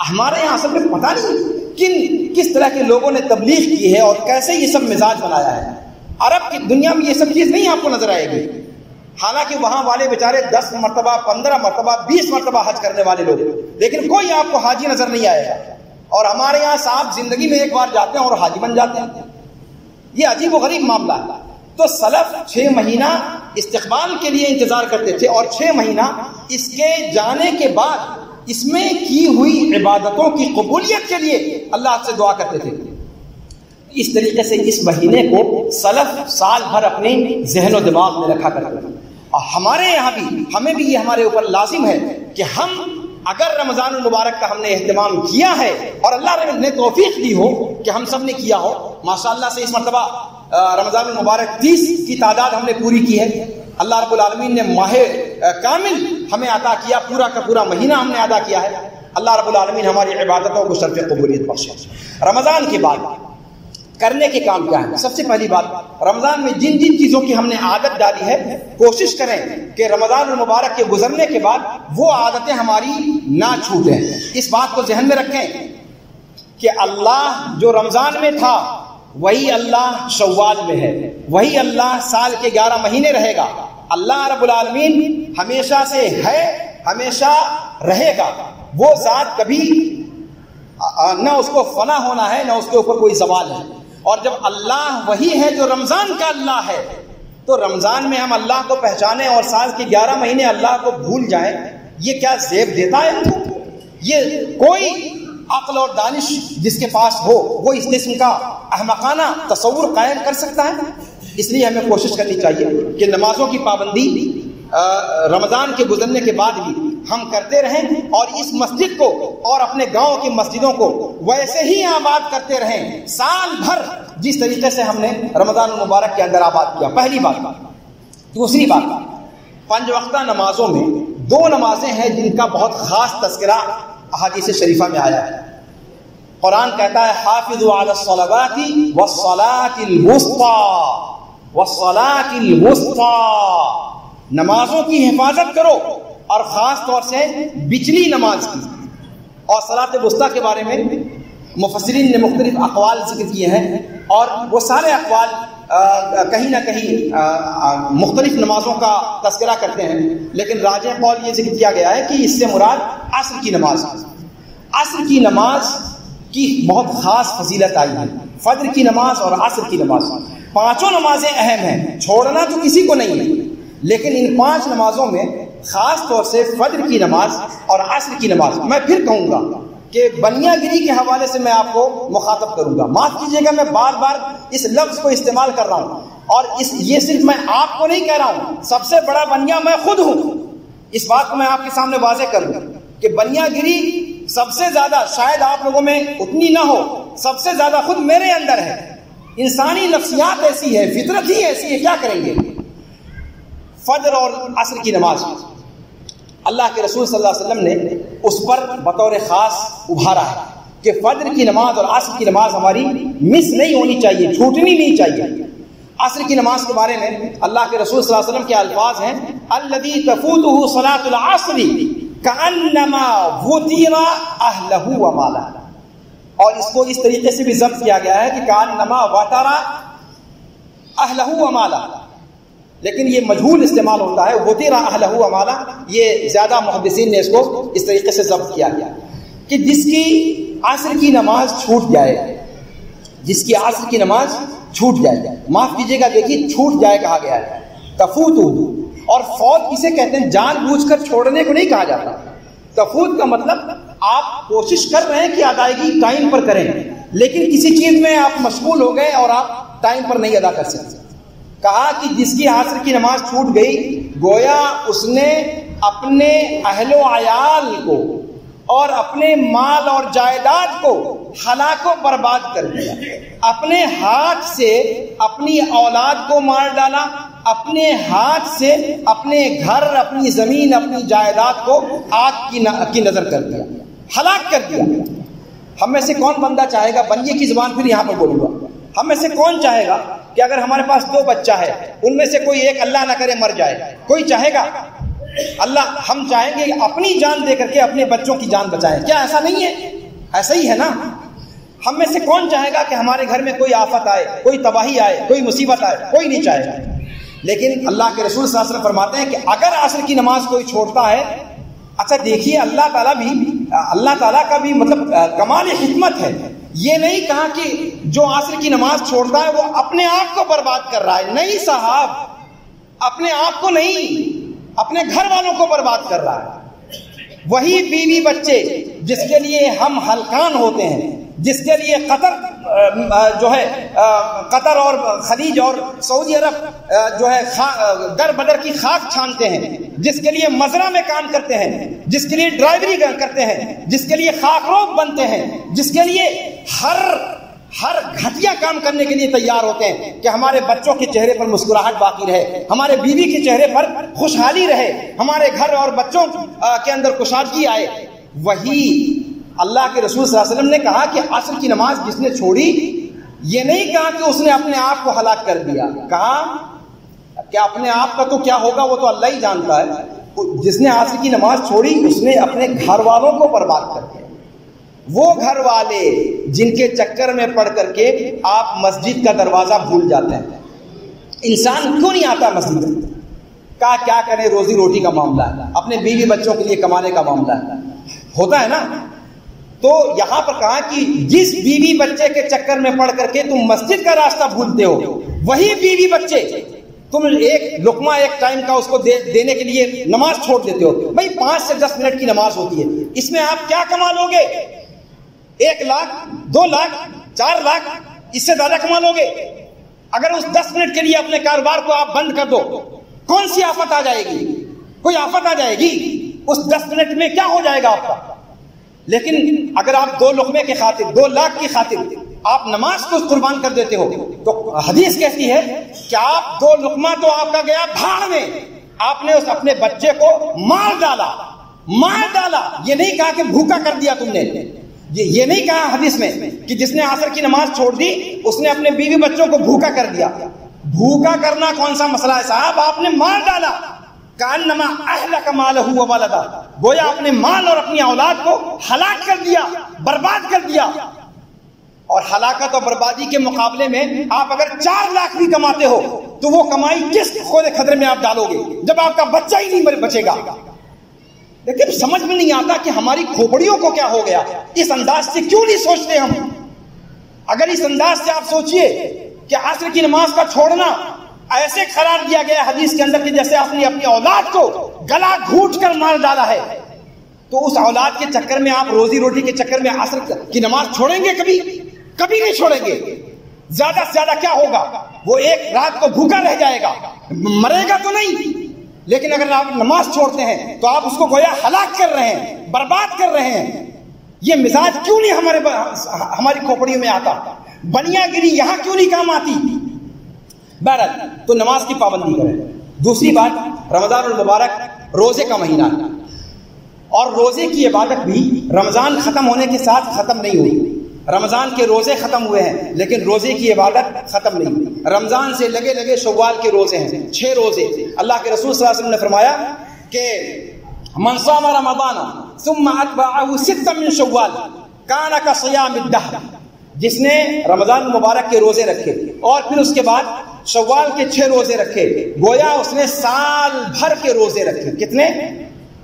ہمارے یہاں اصل میں پتہ نہیں کس طرح کے لوگوں نے تبلیغ کی ہے اور کیسے یہ سب مزاج بنایا ہے۔ عرب کی دنیا میں یہ سب چیز نہیں آپ کو نظر آئے گی، حالانکہ وہاں والے بیچارے 10 مرتبہ 15 مرتبہ 20 مرتبہ حج کرنے والے لوگ، لیکن کوئی آپ کو حاجی نظر نہیں آئے گا۔ اور ہمارے یہاں صاحب زندگی میں ایک بار جاتے ہیں اور حاجی بن جاتے ہیں، یہ عجیب و غریب معاملہ ہے۔ تو سلف 6 مہینہ استقبال کے لیے انتظار کرتے تھے، اور 6 مہینہ اس کے جانے کے بعد اس میں کی ہوئی عبادتوں کی قبولیت کے لیے اللہ سے دعا کرتے تھے۔ اس طریقے سے اس مہینے کو سلف سال بھر اپنے ذہن و دماغ میں رکھا کرتے تھے۔ اور ہمارے یہاں بھی ہمیں بھی یہ ہمارے اوپر لازم ہے کہ ہم اگر رمضان المبارک کا ہم نے اہتمام کیا ہے اور اللہ نے توفیق دی ہو کہ ہم سب نے کیا ہو، ماشاءاللہ سے اس مرتبہ رمضان المبارک 30 کی تعداد ہم نے پوری کی ہے۔ اللہ رب العالمین نے ماہ کامل ہمیں عطا کیا، پورا کا پورا مہینہ ہم نے ادا کیا ہے۔ اللہ رب العالمین ہماری عبادتوں کو شرف قبولیت بخشے۔ رمضان کے بعد کرنے کے کام کیا ہے؟ سب سے پہلی بات، رمضان میں جن چیزوں کی ہم نے عادت ڈالی ہے، کوشش کریں کہ رمضان المبارک کے گزرنے کے بعد وہ عادتیں ہماری نہ چھوٹیں۔ اس بات کو ذہن میں رکھیں کہ اللہ جو رمضان میں تھا وہی اللہ شوال میں ہے، وہی اللہ سال کے 11 مہینے رہے گا۔ اللہ رب العالمین ہمیشہ سے ہے، ہمیشہ رہے گا۔ وہ ذات کبھی نہ اس کو فنا ہونا ہے، نہ اس کے اوپر کوئی زوال ہے۔ اور جب اللہ وہی ہے جو رمضان کا اللہ ہے، تو رمضان میں ہم اللہ کو پہچانیں اور سال کے 11 مہینے اللہ کو بھول جائیں، یہ کیا زیب دیتا ہے؟ یہ کوئی عقل اور دانش جس کے پاس ہو وہ اس قسم کا احمقانہ تصور قائم کر سکتا ہے؟ اس لیے ہمیں کوشش کرنی چاہیے کہ نمازوں کی پابندی رمضان کے گزرنے کے بعد بھی ہم کرتے رہیں، اور اس مسجد کو اور اپنے گاؤں کی مسجدوں کو ویسے ہی آباد کرتے رہیں سال بھر جس طریقے سے ہم نے رمضان المبارک کے اندر آباد کیا۔ پہلی بات۔ دوسری بات، 5 وقتہ نمازوں میں 2 نمازیں ہیں جن کا بہت خاص تذکرہ احادیث شریفہ میں آیا ہے۔ قرآن کہتا ہے حافظوا علی الصلوات والصلاۃ الوسطی والصلاۃ الوسطی، نمازوں کی حفاظت کرو، اور خاص طور سے بچلی نماز کی۔ اور صلاۃ الوسطی کے بارے میں مفسرین نے مختلف اقوال ذکر کیے ہیں، اور وہ سارے اقوال کہیں نہ کہیں مختلف نمازوں کا تذکرہ کرتے ہیں، لیکن راجح قول یہ ذکر کیا گیا ہے کہ اس سے مراد عصر کی نماز۔ عصر کی نماز کی بہت خاص فضیلت آئی ہے، فجر کی نماز اور عصر کی نماز، 5 نمازیں اہم ہیں، چھوڑنا تو کسی کو نہیں ہے، لیکن ان 5 نمازوں میں خاص طور سے فجر کی نماز اور عصر کی نماز، میں پھر کہوں گا کہ بنیا گری کے حوالے سے میں آپ کو مخاطب کروں گا، معاف کیجیے گا میں بار بار اس لفظ کو استعمال کر رہا ہوں، اور یہ صرف میں آپ کو نہیں کہہ رہا ہوں، سب سے بڑا بنیا میں خود ہوں۔ اس بات کو میں آپ کے سامنے واضح کروں کہ بنیا گری سب سے زیادہ، شاید آپ لوگوں میں اتنی نہ ہو، سب سے زیادہ خود میرے اندر ہے۔ انسانی نفسیات ایسی ہے، فطرت ہی ایسی ہے، کیا کریں گے؟ فجر اور عصر کی نماز اللہ کے رسول صلی اللہ علیہ وسلم نے اس پر بطور خاص ابھارا ہے کہ فجر کی نماز اور عصر کی نماز ہماری مس نہیں ہونی چاہیے، چھوٹنی نہیں چاہیے۔ عصر کی نماز کے بارے میں اللہ کے رسول صلی اللہ علیہ وسلم کے الفاظ ہیں الذی تفوتہ صلاۃ العصر کانما وطر اہلہ ومالہ، اور اس کو اس طریقے سے بھی ضبط کیا گیا ہے کہ کانما وطر اہلہ ومالہ، لیکن یہ مجہول استعمال ہوتا ہے، وطر اہلہ ومالہ، یہ زیادہ محدثین نے اس کو اس طریقے سے ضبط کیا گیا کہ جس کی عصر کی نماز چھوٹ جائے، جس کی عصر کی نماز چھوٹ جائے، معاف کیجیے گا دیکھیے چھوٹ جائے کہا گیا ہے، تفوت، اور فوت کسے کہتے ہیں؟ جان بوجھ کر چھوڑنے کو نہیں کہا جاتا۔ تفوت کا مطلب آپ کوشش کر رہے ہیں کہ ادائیگی ٹائم پر کریں، لیکن کسی چیز میں آپ مشغول ہو گئے اور آپ ٹائم پر نہیں ادا کر سکتے۔ کہا کہ جس کی عصر کی نماز چھوٹ گئی، گویا اس نے اپنے اہل و عیال کو اور اپنے مال اور جائیداد کو ہلاک و برباد کر دیا، اپنے ہاتھ سے اپنی اولاد کو مار ڈالا، اپنے ہاتھ سے اپنے گھر، اپنی زمین، اپنی جائیداد کو آگ کی نظر کر دیا، ہلاک کر دیا۔ ہم میں سے کون بندہ چاہے گا، بنیے کی زبان پھر یہاں پر بولوں گا، ہم میں سے کون چاہے گا کہ اگر ہمارے پاس 2 بچہ ہے ان میں سے کوئی ایک اللہ نہ کرے مر جائے؟ کوئی چاہے گا؟ اللہ ہم چاہیں گے اپنی جان دے کر کے اپنے بچوں کی جان بچائیں. کیا ایسا نہیں ہے؟ ایسا ہی ہے نا. ہم میں سے کون چاہے گا کہ ہمارے گھر میں کوئی آفت آئے, کوئی تباہی آئے, کوئی مصیبت آئے؟ کوئی نہیں چاہے گا. لیکن اللہ کے رسول صلی اللہ علیہ وسلم فرماتے ہیں کہ اگر عصر کی نماز کوئی چھوڑتا ہے, اچھا دیکھیے اللہ تعالیٰ کا بھی مطلب کمال حکمت ہے. یہ نہیں کہا کہ جو عصر کی نماز چھوڑتا ہے وہ اپنے آپ کو برباد کر رہا ہے. نہیں صاحب, اپنے آپ کو نہیں, اپنے گھر والوں کو برباد کر رہا ہے. وہی بیوی بچے جس کے لیے ہم ہلکان ہوتے ہیں, جس کے لیے قطر اور خلیج اور سعودی عرب جو ہے در بدر کی خاک چھانتے ہیں, جس کے لیے مزرعہ میں کام کرتے ہیں, جس کے لیے ڈرائیوری کرتے ہیں, جس کے لیے خاک روب بنتے ہیں, جس کے لیے ہر گھٹیا کام کرنے کے لیے تیار ہوتے ہیں کہ ہمارے بچوں کے چہرے پر مسکراہٹ باقی رہے, ہمارے بیوی کے چہرے پر خوشحالی رہے, ہمارے گھر اور بچوں کے اندر کشادگی آئے. وہی اللہ کے رسول صلی اللہ علیہ وسلم نے کہا کہ عصر کی نماز جس نے چھوڑی, یہ نہیں کہا کہ اس نے اپنے آپ کو ہلاک کر دیا. کہا کہ اپنے آپ کا تو کیا ہوگا وہ تو اللہ ہی جانتا ہے. جس نے عصر کی نماز چھوڑی اس نے اپنے گھر والوں کو برباد کر دیا. وہ گھر والے جن کے چکر میں پڑ کر کے آپ مسجد کا دروازہ بھول جاتے ہیں. انسان کیوں نہیں آتا مسجد؟ کیا کرے, روزی روٹی کا معاملہ ہے, اپنے بیوی بچوں کے لیے کمانے کا معاملہ ہے, ہوتا ہے نا. تو یہاں پر کہا کہ جس بیوی بچے کے چکر میں پڑ کر کے تم مسجد کا راستہ بھولتے ہو, وہی بیوی بچے تم ایک لقمہ ایک ٹائم کا اس کو دینے کے لیے نماز چھوڑ دیتے ہو. بھائی 5 سے 10 منٹ کی نماز ہوتی ہے, اس میں آپ کیا کما لو گے؟ 1 لاکھ, 2 لاکھ, 4 لاکھ, اس سے زیادہ کما لو گے. اگر اس 10 منٹ کے لیے اپنے کاروبار کو آپ بند کر دو, کون سی آفت آ جائے گی؟ کوئی آفت آ جائے گی. اس 10 منٹ میں کیا ہو جائے گا آپ کا؟ لیکن اگر آپ 2 لقمے کے خاطر, 2 لاکھ کی خاطر آپ نماز کو قربان کر دیتے ہو, تو حدیث کہتی ہے کہ آپ 2 لقمہ تو آپ کا گیا بھاڑ میں, آپ نے اس اپنے بچے کو مار ڈالا. یہ نہیں کہا کہ بھوکا کر دیا تم نے, یہ نہیں کہا حدیث میں کہ جس نے عصر کی نماز چھوڑ دی اس نے اپنے بیوی بچوں کو بھوکا کر دیا. بھوکا کرنا کون سا مسئلہ ہے صاحب؟ آپ نے مار ڈالا. کانما اہلک مالہ و ولدہ, گویا اپنے مال اور اپنی اولاد کو ہلاک کر دیا, برباد کر دیا. اور ہلاکت اور بربادی کے مقابلے میں آپ اگر 4 لاکھ بھی کماتے ہو تو وہ کمائی کس خطرے میں آپ ڈالو گے جب آپ کا بچہ ہی نہیں بچے گا؟ لیکن سمجھ میں نہیں آتا کہ ہماری کھوپڑیوں کو کیا ہو گیا. اس انداز سے کیوں نہیں سوچتے ہم؟ اگر اس انداز سے آپ سوچئے کہ عصر کی نماز کا چھوڑنا ایسے قرار دیا گیا حدیث کے اندر کہ جیسے آپ نے اپنی اولاد کو گلا گھونٹ کر مار ڈالا ہے, تو اس اولاد کے چکر میں آپ روزی روٹی کے چکر میں عصر کی نماز چھوڑیں گے؟ کبھی نہیں چھوڑیں گے. زیادہ سے زیادہ کیا ہوگا, وہ ایک رات کو بھوکا رہ جائے گا, مرے گا تو نہیں. لیکن اگر آپ نماز چھوڑتے ہیں تو آپ اس کو گویا ہلاک کر رہے ہیں, برباد کر رہے ہیں. یہ مزاج کیوں نہیں ہماری کھوپڑیوں میں آتا؟ بنیا گری یہاں کیوں نہیں کام آتی؟ بہرحال تو نماز کی پابندی کریں. دوسری بات, رمضان المبارک روزے کا مہینہ ہے, اور روزے کی عبادت بھی رمضان ختم ہونے کے ساتھ ختم نہیں ہوئی. رمضان کے روزے ختم ہوئے ہیں لیکن روزے کی عبادت ختم نہیں ہوئی. رمضان سے لگے شوال کے روزے ہیں, 6 روزے. اللہ کے رسول صلی اللہ علیہ وسلم نے فرمایا کہ من صام رمضان ثم اتبعه 6 من شوال كان كصيام الدهر, جس نے رمضان مبارک کے روزے رکھے اور پھر اس کے بعد شوال کے 6 روزے رکھے, گویا اس نے سال بھر کے روزے رکھے. کتنے؟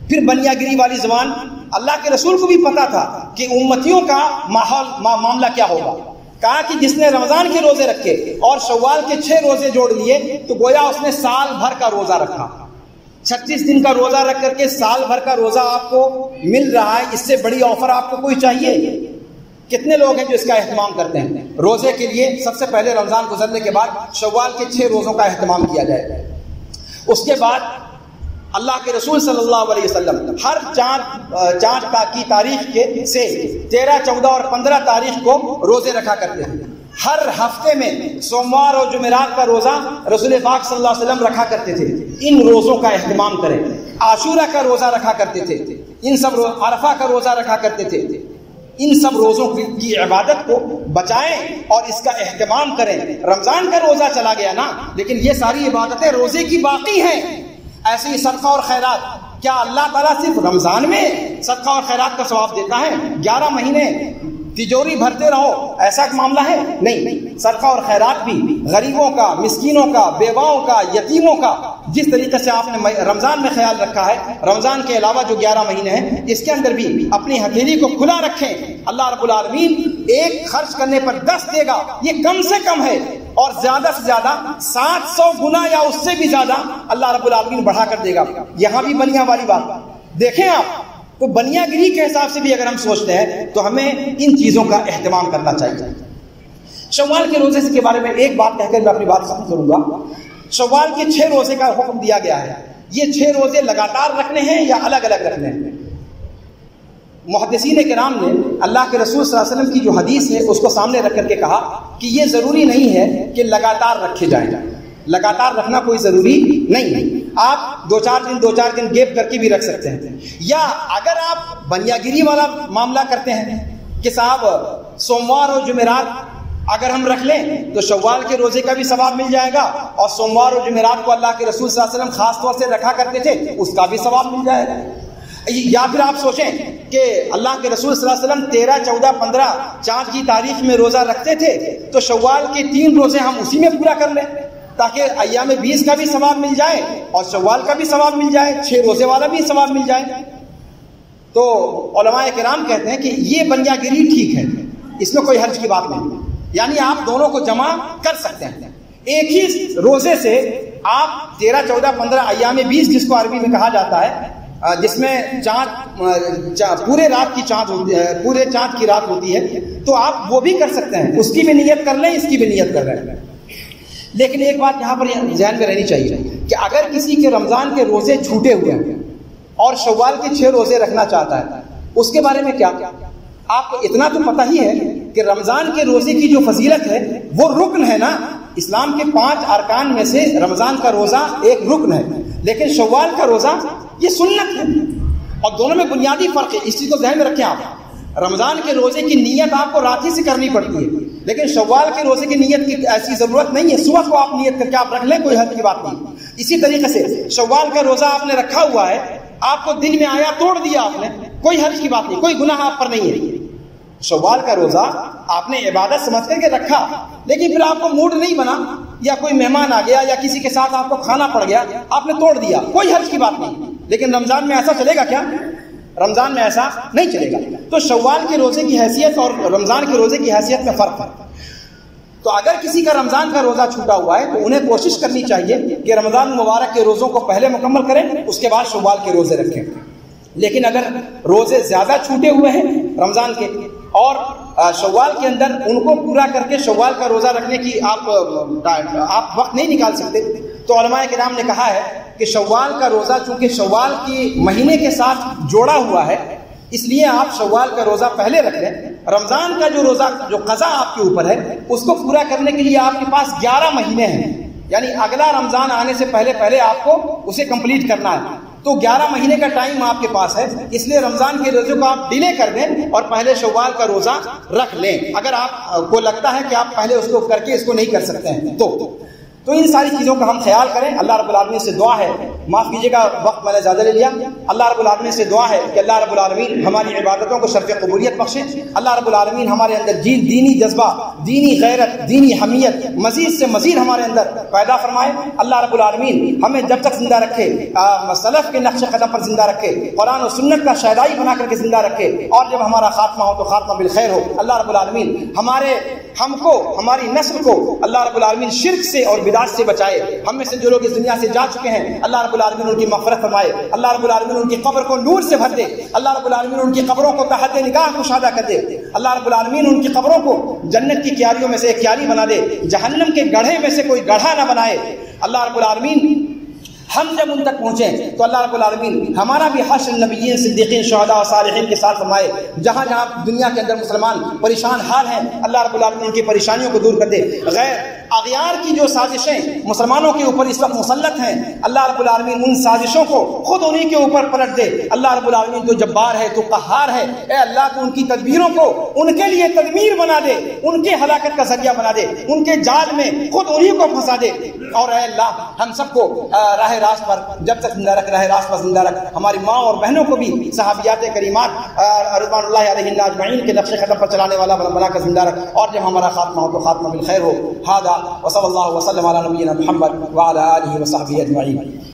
پھر بنیا گری والی زبان. اللہ کے رسول کو بھی پتا تھا کہ امتیوں کا معاملہ کیا ہوگا. کہا کہ جس نے رمضان کے روزے رکھے اور شوال کے 6 روزے جوڑ لیے تو گویا اس نے سال بھر کا روزہ رکھا. 36 دن کا روزہ رکھ کر کے سال بھر کا روزہ آپ کو مل رہا ہے. اس سے بڑی آفر آپ کو کوئی چاہیے؟ کتنے لوگ ہیں جو اس کا اہتمام کرتے ہیں؟ روزے کے لیے سب سے پہلے رمضان گزرنے کے بعد شوال کے 6 روزوں کا اہتمام کیا جائے. اس کے بعد اللہ کے رسول صلی اللہ علیہ وسلم ہر چاند کی تاریخ کے سے 13, 14 اور 15 تاریخ کو روزے رکھا کرتے ہیں. ہر ہفتے میں سوموار اور جمعرات کا روزہ رسول پاک صلی اللہ علیہ وسلم رکھا کرتے تھے. ان روزوں کا اہتمام کریں. عاشورہ کا روزہ رکھا کرتے تھے, ان سب عرفہ کا روزہ رکھا کرتے تھے. ان سب روزوں کی عبادت کو بچائیں اور اس کا اہتمام کریں. رمضان کا روزہ چلا گیا نا، لیکن یہ ساری عبادتیں روزے کی باقی ہیں. ایسے ہی صدقہ اور خیرات، کیا اللہ تعالیٰ صرف رمضان میں صدقہ اور خیرات کا ثواب دیتا ہے؟ 11 مہینے تجوری بھرتے رہو، ایسا ایک معاملہ ہے؟ نہیں. صدقہ اور خیرات بھی غریبوں کا، مسکینوں کا، بیواؤں کا، یتیموں کا جس طریقے سے آپ نے رمضان میں خیال رکھا ہے، رمضان کے علاوہ جو 11 مہینے ہیں اس کے اندر بھی اپنی ہتھیلی کو کھلا رکھیں. اللہ رب العالمین ایک خرچ کرنے پر 10 دے گا، یہ کم سے کم ہے، اور زیادہ سے زیادہ 700 گنا یا اس سے بھی زیادہ اللہ رب العالمین بڑھا کر دے گا. یہاں بھی بنیاں والی بات دیکھیں آپ، تو بنیا گری کے حساب سے بھی اگر ہم سوچتے ہیں تو ہمیں ان چیزوں کا اہتمام کرنا چاہیے. شوال کے روزے کے بارے میں ایک بات کہہ کر میں اپنی بات ختم کروں گا. شوال کے 6 روزے کا حکم دیا گیا ہے. یہ 6 روزے لگاتار رکھنے ہیں یا الگ الگ رکھنے ہیں؟ محدثین کرام نے اللہ کے رسول صلی اللہ علیہ وسلم کی جو حدیث ہے اس کو سامنے رکھ کر کے کہا کہ یہ ضروری نہیں ہے کہ لگاتار رکھے جائیں. لگاتار رکھنا کوئی ضروری نہیں ہے. آپ 2-4 دن گیپ کر کے بھی رکھ سکتے ہیں. یا اگر آپ بنیا گیری والا معاملہ کرتے ہیں کہ صاحب سوموار اور جمعرات اگر ہم رکھ لیں تو شوال کے روزے کا بھی ثواب مل جائے گا، اور سوموار اور جمعرات کو اللہ کے رسول صلی اللہ علیہ وسلم خاص طور سے رکھا کرتے تھے، اس کا بھی ثواب مل جائے گا. یا پھر آپ سوچیں کہ اللہ کے رسول صلی اللہ علیہ وسلم 13, 14, 15 چاند کی تاریخ میں روزہ رکھتے تھے، تو شوال کے 3 روزے ہم اسی میں پورا کر لیں تاکہ ایام 20 کا بھی ثواب مل جائے اور شوال کا بھی ثواب مل جائے، 6 روزے والا بھی ثواب مل جائے. تو علماء کرام کہتے ہیں کہ یہ بنیا گری ٹھیک ہے، اس میں کوئی حرج کی بات نہیں. یعنی آپ دونوں کو جمع کر سکتے ہیں. ایک ہی روزے سے آپ 13, 14, 15 ایام 20 جس کو عربی میں کہا جاتا ہے، جس میں چاند پورے رات کی چاند ہوتی ہے، پورے چاند کی رات ہوتی ہے، تو آپ وہ بھی کر سکتے ہیں. اس کی بھی نیت کر لیں، اس کی بھی نیت کر لیں. لیکن ایک بات یہاں پر ذہن میں رہنی چاہیے کہ اگر کسی کے رمضان کے روزے چھوٹے ہوئے ہیں اور شوال کے 6 روزے رکھنا چاہتا ہے، اس کے بارے میں کیا؟ آپ کو اتنا تو پتہ ہی ہے کہ رمضان کے روزے کی جو فضیلت ہے وہ رکن ہے نا. اسلام کے 5 ارکان میں سے رمضان کا روزہ ایک رکن ہے، لیکن شوال کا روزہ یہ سنت ہے، اور دونوں میں بنیادی فرق ہے. اس چیز کو ذہن میں رکھیں آپ. رمضان کے روزے کی نیت آپ کو رات ہی سے کرنی پڑتی ہے، لیکن شوال کے روزے کی نیت کی ایسی ضرورت نہیں ہے. صبح کو آپ نیت کر کے آپ رکھ لیں، کوئی حد کی بات نہیں. اسی طریقے سے شوال کا روزہ آپ نے رکھا ہوا ہے، آپ کو دن میں آیا توڑ دیا آپ نے، کوئی حرج کی بات نہیں، کوئی گناہ آپ پر نہیں ہے. شوال کا روزہ آپ نے عبادت سمجھ کر کے رکھا، لیکن پھر آپ کو موڈ نہیں بنا یا کوئی مہمان آ گیا یا کسی کے ساتھ آپ کو کھانا پڑ گیا، آپ نے توڑ دیا، کوئی حرج کی بات نہیں. لیکن رمضان میں ایسا چلے گا کیا؟ رمضان میں ایسا نہیں چلے گا. تو شوال کے روزے کی حیثیت اور رمضان کے روزے کی حیثیت میں فرق ہے. تو اگر کسی کا رمضان کا روزہ چھوٹا ہوا ہے تو انہیں کوشش کرنی چاہیے کہ رمضان مبارک کے روزوں کو پہلے مکمل کریں، اس کے بعد شوال کے روزے رکھیں. لیکن اگر روزے زیادہ چھوٹے ہوئے ہیں رمضان کے اور شوال کے اندر ان کو پورا کر کے شوال کا روزہ رکھنے کی آپ وقت نہیں نکال سکتے، تو علماء کرام نے کہا ہے کہ شوال کا روزہ چونکہ شوال کی مہینے کے ساتھ جوڑا ہوا ہے، اس لیے آپ شوال کا روزہ پہلے رکھ لیں. رمضان کا جو روزہ جو قضا آپ کے اوپر ہے اس کو پورا کرنے کے لیے آپ کے پاس 11 مہینے ہیں، یعنی اگلا رمضان آنے سے پہلے آپ کو اسے کمپلیٹ کرنا ہے. تو 11 مہینے کا ٹائم آپ کے پاس ہے، اس لیے رمضان کے روزے کو آپ ڈیلے کر دیں اور پہلے شوال کا روزہ رکھ لیں. اگر آپ کو لگتا ہے کہ آپ پہلے اس کو کر کے اس کو نہیں کر سکتے ہیں تو ان ساری چیزوں کا ہم خیال کریں. اللہ رب العالمین سے دعا ہے، معاف کیجیے گا وقت میں نے زیادہ لے لیا. اللہ رب العالمین سے دعا ہے کہ اللہ رب العالمین ہماری عبادتوں کو شرف قبولیت بخشے. اللہ رب العالمین ہمارے اندر دینی جذبہ، دینی غیرت، دینی حمیت مزید سے مزید ہمارے اندر پیدا فرمائے. اللہ رب العالمین ہمیں جب تک زندہ رکھے، سلف کے نقش قدم پر زندہ رکھے، قرآن و سنت کا شہدائی بنا کر کے زندہ رکھے، اور جب ہمارا خاتمہ ہو تو خاتمہ بالخیر ہو. اللہ رب العالمین ہم کو، ہماری نسل کو اللہ رب العالمین شرک سے اور بدعت سے بچائے. ہم میں سے جو لوگ اس دنیا سے جا چکے ہیں اللہ رب العالمین ان کی مغفرت فرمائے. اللہ رب العالمین ان کی قبر کو نور سے بھر دے. اللہ رب العالمین ان کی قبروں کو تحت نگاہ کشادہ کر دے. اللہ رب العالمین ان کی قبروں کو جنت کی کیاریوں میں سے ایک کیاری بنا دے، جہنم کے گڑھے میں سے کوئی گڑھا نہ بنائے. اللہ رب العالمین ہم جب ان تک پہنچیں تو اللہ رب العالمین ہمارا بھی حشر نبیین صدیقین شہداء اور صالحین کے ساتھ فرمائے. جہاں جہاں دنیا کے اندر مسلمان پریشان حال ہیں اللہ رب العالمین ان کی پریشانیوں کو دور کر دے. غیر اغیار کی جو سازشیں مسلمانوں کے اوپر اس وقت مسلط ہیں اللہ رب العالمین ان سازشوں کو خود انہی کے اوپر پلٹ دے. اللہ رب العالمین تو جبار ہے، تو قہار ہے. اے اللہ تو ان کی تدبیروں کو ان کے لیے تدمیر بنا دے، ان کے ہلاکت کا ذریعہ بنا دے، ان کے جال میں خود انہی کو پھنسا دے. اور اے اللہ ہم سب کو راہ راست پر جب تک زندہ رکھ، راہ راست پر زندہ رکھ. ہماری ماں اور بہنوں کو بھی صحابیات کریمات رضوان اللہ علیہن اجمعین کے نقش قدم پر چلانے والا بنا کر زندہ رکھ. اور جب ہمارا خاتمہ ہو تو خاتمہ بالخیر ہو. ھذا وصلی اللہ وسلم علی نبینا محمد وعلی آلہ وصحبہ اجمعین.